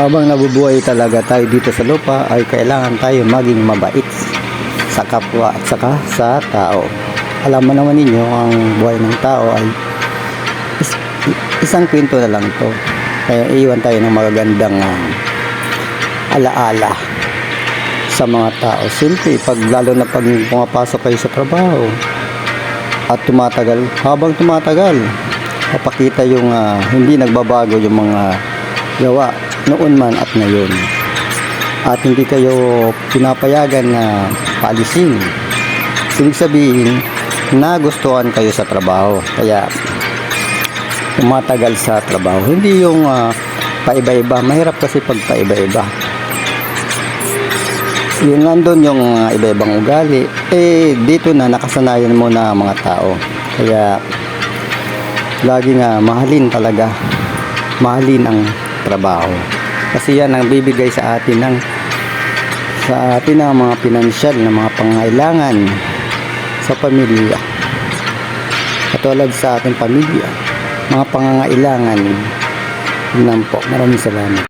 Habang nabubuhay talaga tayo dito sa lupa ay kailangan tayo maging mabait sa kapwa at saka sa tao. Alam mo naman ninyo, ang buhay ng tao ay isang kwento na lang to. Kaya iwan tayo ng magagandang alaala sa mga tao. Siyempre, lalo na pag pumapasok kayo sa trabaho at habang tumatagal, papakita yung hindi nagbabago yung mga gawa noon man at ngayon. At hindi kayo pinapayagan na paalisin. Ibig sabihin, nagustuhan kayo sa trabaho. Kaya, tumatagal sa trabaho. Hindi yung paiba-iba. Mahirap kasi pag paiba-iba. Yung nandun yung iba-ibang ugali, dito na nakasanayan mo na mga tao. Kaya, lagi nga mahalin talaga. Mahalin ang trabaho. Kasi yan ang bibigay sa atin ng mga pinansyal na mga pangangailangan sa pamilya. Katulad sa ating pamilya, mga pangangailangan. Yun lang po. Maraming salamat.